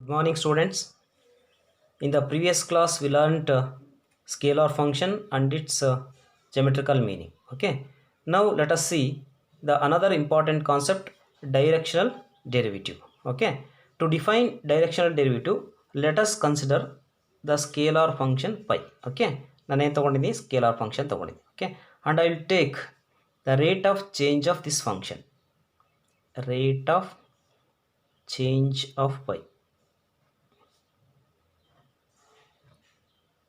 Good morning, students. In the previous class, we learned scalar function and its geometrical meaning. Okay. Now let us see the another important concept, directional derivative. Okay. To define directional derivative, let us consider the scalar function pi. Okay. ನಾನು ಏನು ತಗೊಂಡಿದ್ದೀನಿ scalar function ತಗೊಂಡಿದ್ದೀನಿ. Okay. And I will take the rate of change of this function. Rate of change of pi.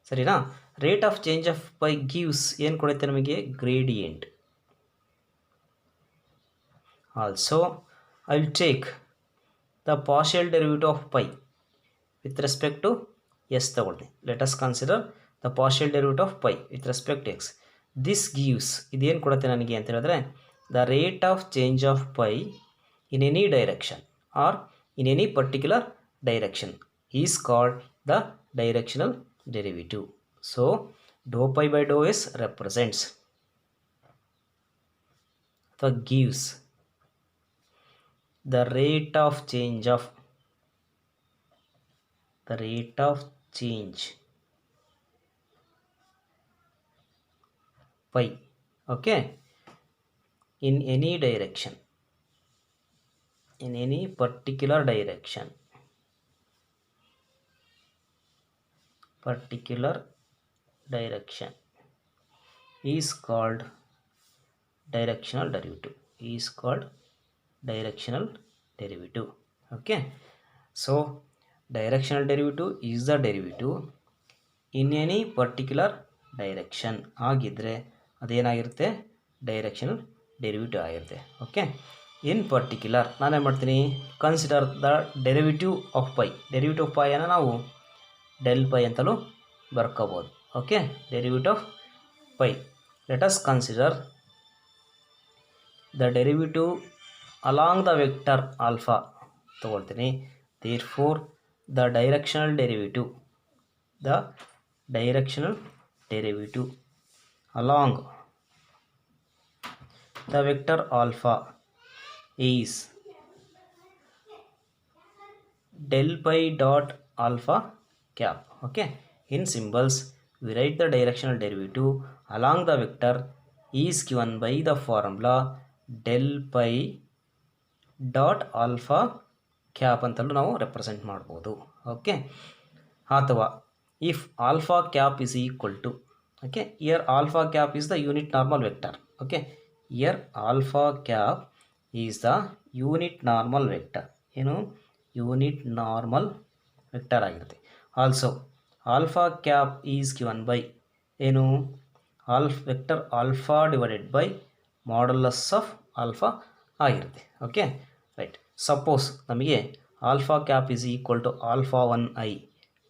ಸರಿನಾ. Rate of change of pi gives ಏನು ಕೊಡುತ್ತೆ ನಮಗೆ gradient. Also I will take the partial derivative of pi with respect to S ತಗೊಳ್ತೀನಿ. Let us consider the partial derivative of pi with respect to X. This gives ಇದೇನು ಕೊಡುತ್ತೆ ನನಗೆ ಅಂತ ಹೇಳಿದ್ರೆ the rate of change of pi in any direction or in any particular direction is called the directional derivative. So dou pi by dou s represents the gives the rate of change pi, okay, in any direction, in any particular direction is called directional derivative. Okay, so directional derivative is the derivative in any particular direction ಆಗಿದ್ರೆ ಅದೇನಾಗಿರುತ್ತೆ directional derivative ಆಗಿರುತ್ತೆ. Okay, in particular ನಾನೇನು ಮಾಡ್ತೀನಿ, consider the derivative of pi. Derivative of pi ಅನ್ನು ನಾವು del pi ಅಂತಲೂ ಬರ್ಕೋಬೋದು. Okay, derivative of pi. Let us consider the derivative along the vector alpha ತಗೊಳ್ತೀನಿ. Therefore the directional derivative along the vector alpha is del pi dot alpha cap. Okay, in symbols we write the directional derivative along the vector is given by the formula del pi dot alpha cap ಅಂತಲೂ ನಾವು represent ಮಾಡ್ಬೋದು. Okay, ಅಥವಾ if alpha cap is equal to, okay, here alpha cap is the unit normal vector. Okay, here alpha cap is the unit normal vector. ಏನು unit normal vector ಆಗಿರುತ್ತೆ. Also alpha cap is given by ಏನು vector alpha divided by modulus of alpha ಆಗಿರುತ್ತೆ. Okay, right. Suppose ನಮಗೆ alpha cap is equal to alpha 1i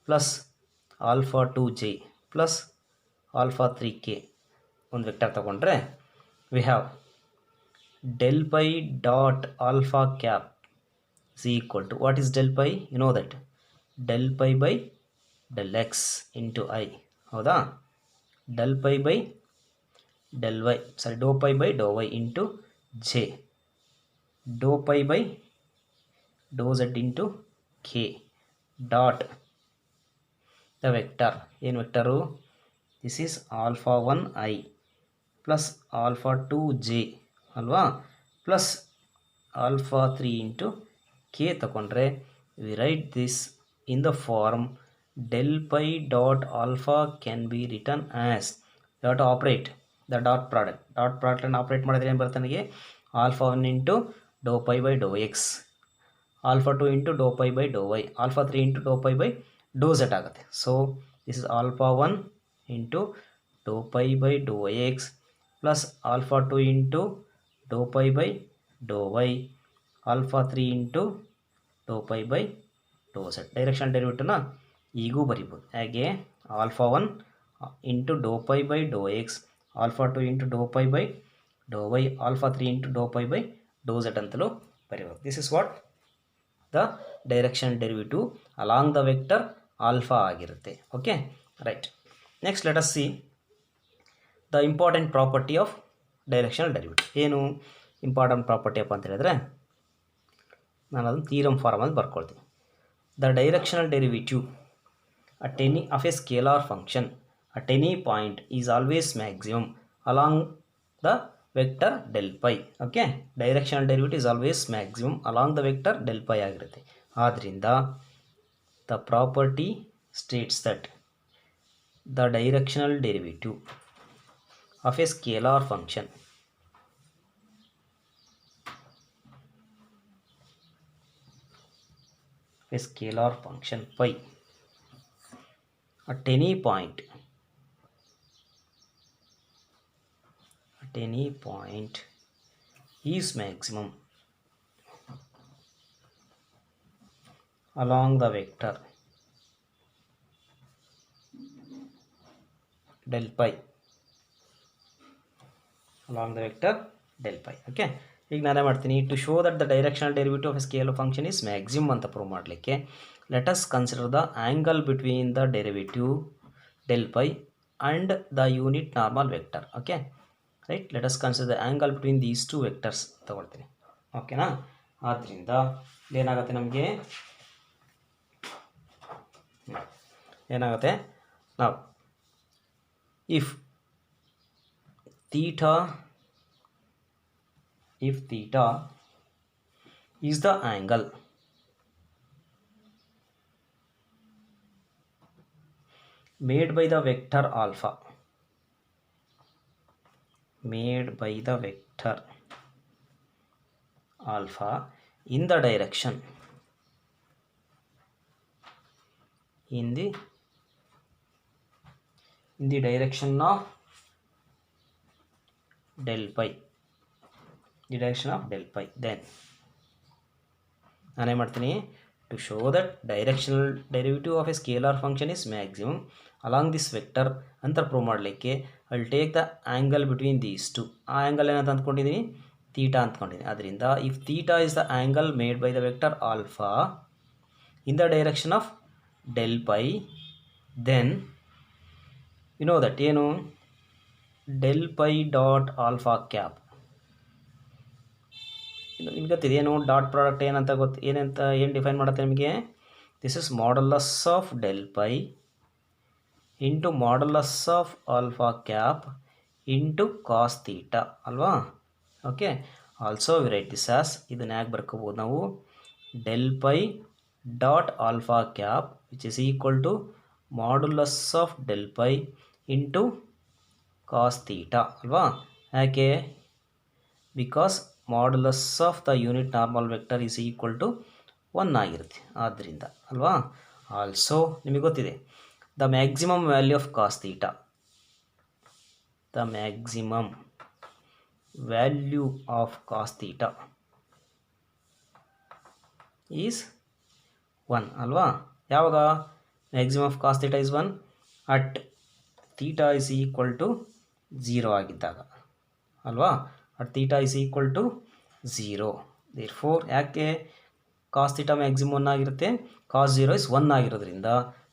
plus alpha 2j plus alpha 3k ಒಂದು vector ತಗೊಂಡ್ರೆ we have del pi dot alpha cap is equal to, what is del pi? You know that del pi by del x into I. ಹೌದಾ, del pi by del y, sorry, dou pi by dou y into j, dou pi by dou z into k dot the vector. ಏನು vector? This is alpha 1i plus alpha 2j ಅಲ್ವಾ, plus alpha 3 into k ತಗೊಂಡ್ರೆ we write this in the form del pi dot alpha can be written as dot operate the dot product ಅನ್ನು operate ಮಾಡಿದ್ರೆ ಏನು ಬರುತ್ತೆ ನನಗೆ, alpha 1 into dou pi by dou x, alpha 2 into dou pi by dou y, alpha 3 into dou pi by dou z ಆಗುತ್ತೆ. So this is alpha 1 into dou pi by dou x plus alpha 2 into dou pi by dou y, alpha 3 into dou pi by dou z. Directional ಡೆರಿವೇಟಿವ್ನ ಈಗೂ ಬರಿಬೋದು. ಹಾಗೆ alpha 1 into dou pi by dou x, alpha 2 into dou pi by dou y, alpha 3 into dou pi by dou z ಅಂತಲೂ ಬರಿಬೋದು. This is what the directional derivative along the vector alpha ಆಗಿರುತ್ತೆ. Okay, right. Next let us see the important property of directional derivative. ಏನು important property ಅಪ್ಪ ಅಂತ ಹೇಳಿದ್ರೆ ನಾನು ಅದನ್ನು theorem ಫಾರ್ಮಲ್ಲಿ ಬರ್ಕೊಳ್ತೀನಿ. the directional derivative at any of a scalar function at any point is always maximum along the vector del pi. Okay, directional derivative is always maximum along the vector del pi ಆಗಿರುತ್ತೆ. ಆದ್ರಿಂದ the property states that the directional derivative of a scalar function pi at any point is maximum along the vector del pi. Okay, ಈಗ ನಾನೇ ಮಾಡ್ತೀನಿ to show that the directional derivative of a scale function is maximum ಅಂತ prove ಮಾಡಲಿಕ್ಕೆ let us consider the angle between the derivative del pi and the unit normal vector. Okay right, let us consider the angle between these two vectors ತಗೊಳ್ತೀನಿ. ಓಕೆನಾ, ಆದ್ದರಿಂದ ಏನಾಗುತ್ತೆ ನಮಗೆ ನಾವು if theta is the angle made by the vector alpha in the direction of del pi, then ನಾನೇ ಮಾಡ್ತೀನಿ to show that directional derivative of a scalar function is maximum along this vector ಅಂತ prove ಮಾಡಲಿಕ್ಕೆ I will take the angle between these two. ಆ angle ಏನಂತ ಅಂದ್ಕೊಂಡಿದ್ದೀನಿ, theta ಅಂದ್ಕೊಂಡಿದ್ದೀನಿ. ಅದರಿಂದ if theta is the angle made by the vector alpha in the direction of del pi, then you know that ಏನು del pi dot alpha cap. ನಿಮ್ಗೆ ಗೊತ್ತಿದೆ ಏನು dot product ಏನಂತ ಏನು ಡಿಫೈನ್ ಮಾಡುತ್ತೆ ನಿಮಗೆ, this is modulus of del phi into modulus of alpha cap into cos theta ಅಲ್ವಾ. Okay, also we write this as, ಇದನ್ನ ಯಾಕೆ ಬರ್ಕೋಬೋದು ನಾವು, del pi dot alpha cap which is equal to modulus of del phi into cos theta ಅಲ್ವಾ. ಯಾಕೆ, because modulus of the unit normal vector is equal to 1 ಆಗಿರುತ್ತೆ, ಆದ್ದರಿಂದ ಅಲ್ವಾ. Also ನಿಮಗೆ ಗೊತ್ತಿದೆ the maximum value of cos theta, the maximum value of cos theta is 1 ಅಲ್ವಾ. ಯಾವಾಗ maximum of cos theta is 1 at theta is equal to 0 ಆಗಿದ್ದಾಗ ಅಲ್ವಾ. At theta is equal to 0. Therefore ಯಾಕೆ ಕಾಸ್ ತೀಟಾ ಮ್ಯಾಕ್ಸಿಮಮ್ 1 ಆಗಿರುತ್ತೆ, ಕಾಸ್ 0 is 1 ಆಗಿರೋದ್ರಿಂದ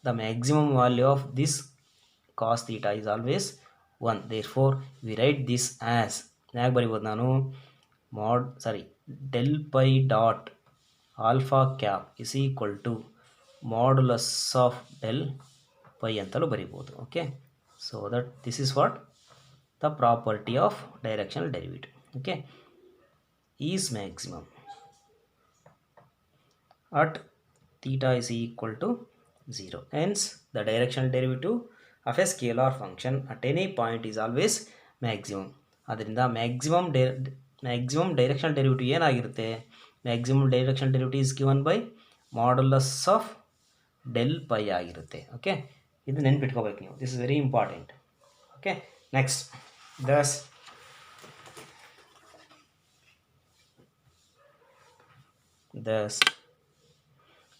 the maximum value of this cos theta is always 1. Therefore we write this as, ಯಾಕೆ ಬರಿಬೋದು ನಾನು, del pi dot alpha cap is equal to modulus of del pi ಅಂತಲೂ ಬರಿಬೋದು. Okay, so that this is what the property of directional derivative. Okay, is maximum at theta is equal to 0. Hence the directional derivative of a scalar function at any point is always maximum. ಅದರಿಂದ maximum directional derivative ಏನಾಗಿರುತ್ತೆ, maximum directional derivative is given by modulus of del pi ಆಗಿರುತ್ತೆ. Okay, ಇದು ನೆನ್ಪಿಟ್ಕೋಬೇಕು ನೀವು, this is very important. Okay, next thus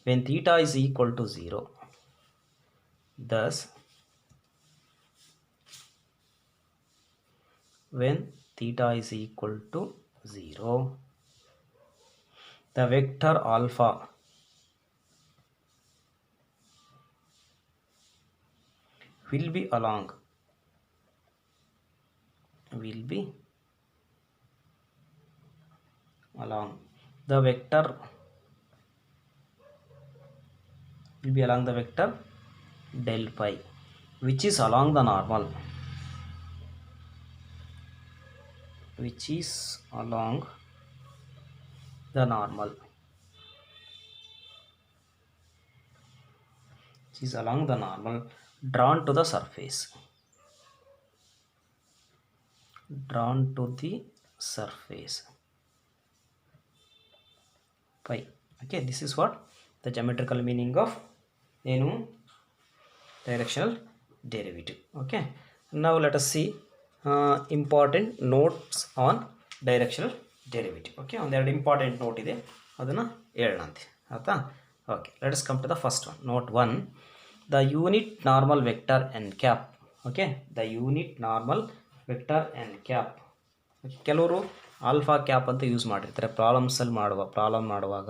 when theta is equal to 0, thus when theta is equal to 0, the vector alpha will be along the vector will be along the vector del phi, which is along the normal, which is along the normal, which is along the normal drawn to the surface, drawn to the surface phi. Okay, this is what the geometrical meaning of ಏನು directional derivative. Okay, now let us see important notes on directional derivative. Okay, ಒಂದೆರಡು important note ಇದೆ, ಅದನ್ನು ಹೇಳೋಣ ಅಂತೆ ಆಯ್ತಾ. Okay, let us come to the first one. Note 1, the unit normal vector n cap. Okay, the unit normal vector n cap. ಕೆಲವರು alpha cap ಅಂತ use ಮಾಡಿರ್ತಾರೆ problem ಮಾಡುವಾಗ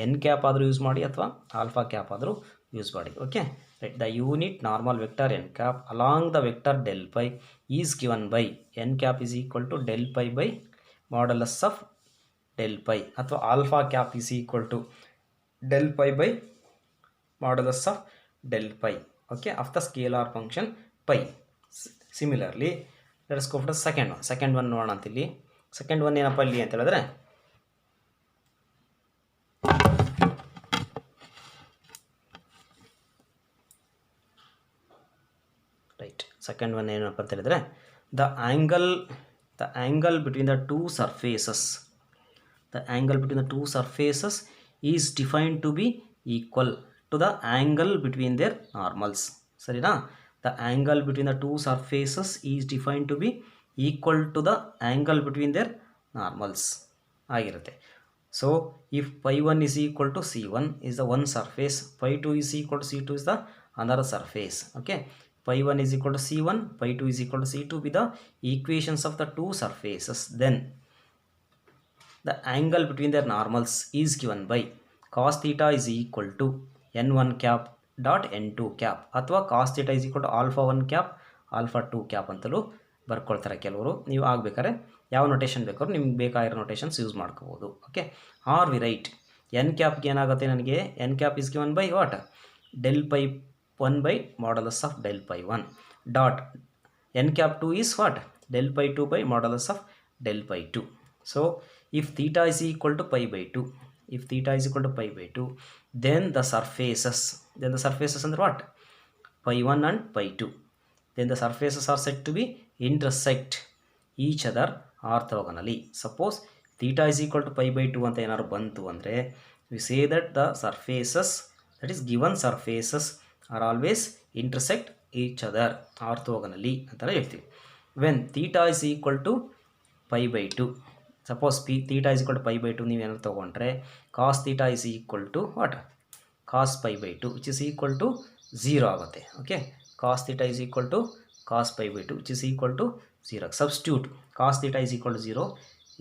ಎನ್ ಕ್ಯಾಪ್ ಆದರೂ ಯೂಸ್ ಮಾಡಿ ಅಥವಾ ಆಲ್ಫಾ ಕ್ಯಾಪ್ ಆದರೂ use ಮಾಡಿ. Okay, right. The unit normal vector n cap along the vector del pi is given by N cap is equal to del phi by modulus of del phi, ಅಥವಾ alpha cap is equal to del phi by modulus of del phi, okay, of the scalar function phi. Similarly let's go for the second one ನೋಡೋಣ ಅಂತಿಲ್ಲಿ. Second one ಏನಪ್ಪ ಇಲ್ಲಿ ಅಂತ ಹೇಳಿದ್ರೆ, right, second one ಏನಪ್ಪ ಅಂತ ಹೇಳಿದ್ರೆ, the angle between the two surfaces is defined to be equal to the angle between their normals. ಸರಿನಾ? The angle between the two surfaces is defined to be equal to the angle between their normals ಆಗಿರುತ್ತೆ. So if phi1 is equal to c1 is the one surface, phi2 is equal to c2 is the another surface. Okay, phi1 is equal to c1, phi2 is equal to c2 with the equations of the two surfaces. Then the angle between their normals is given by cos theta is equal to n1 cap dot n2 cap, ಅಥವಾ cos theta is equal to alpha 1 cap alpha 2 cap ಅಂತಲೂ ಬರ್ಕೊಳ್ತಾರೆ ಕೆಲವರು. ನೀವು ಆಗಬೇಕಾದ್ರೆ ಯಾವ notation ಬೇಕಾದ್ರೂ ನಿಮ್ಗೆ ಬೇಕಾಗಿರೋ notations use ಮಾಡ್ಕೋಬೋದು. Okay, or we write N ಕ್ಯಾಪ್ಗೆ ಏನಾಗುತ್ತೆ ನನಗೆ, N cap is given by what, del phi 1 by modulus of del phi 1 dot N cap 2 is what, del phi 2 by modulus of del phi 2. So if theta is equal to pi by 2, then the surfaces under what, pi 1 and pi 2, then the surfaces are said to be intersect each other orthogonally. Suppose theta is equal to pi by 2 ಅಂತ ಏನಾದ್ರು ಬಂತು ಅಂದರೆ, we say that the surfaces, that is given surfaces, are always intersect each other orthogonally ಅಂತ ಹೇಳ್ತೀವಿ. when theta is equal to pi by 2, suppose theta is equal to pi by 2 ನೀವೇನಾದ್ರು ತೊಗೊಂಡ್ರೆ, cos theta is equal to what, cos pi by 2 which is equal to 0 ಆಗುತ್ತೆ. Okay, cos theta is equal to cos pi by 2 which is equal to 0. Substitute cos theta is equal to 0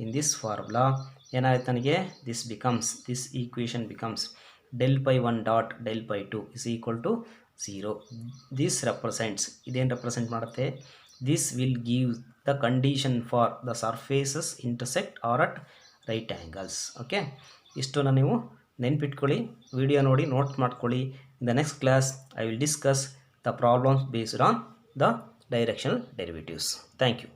in this formula. ಏನಾಗುತ್ತೆ ನನಗೆ, this equation becomes del pi 1 dot del pi 2 is equal to 0. This represents, ಇದೇನು represent ಮಾಡುತ್ತೆ, this will give the condition for the surfaces intersect or at right angles. Okay, ಇಷ್ಟನ್ನು ನೀವು ನೆನ್ಪಿಟ್ಕೊಳ್ಳಿ, video ನೋಡಿ note ಮಾಡ್ಕೊಳ್ಳಿ. In the next class I will discuss the problems based on the directional derivatives. Thank you.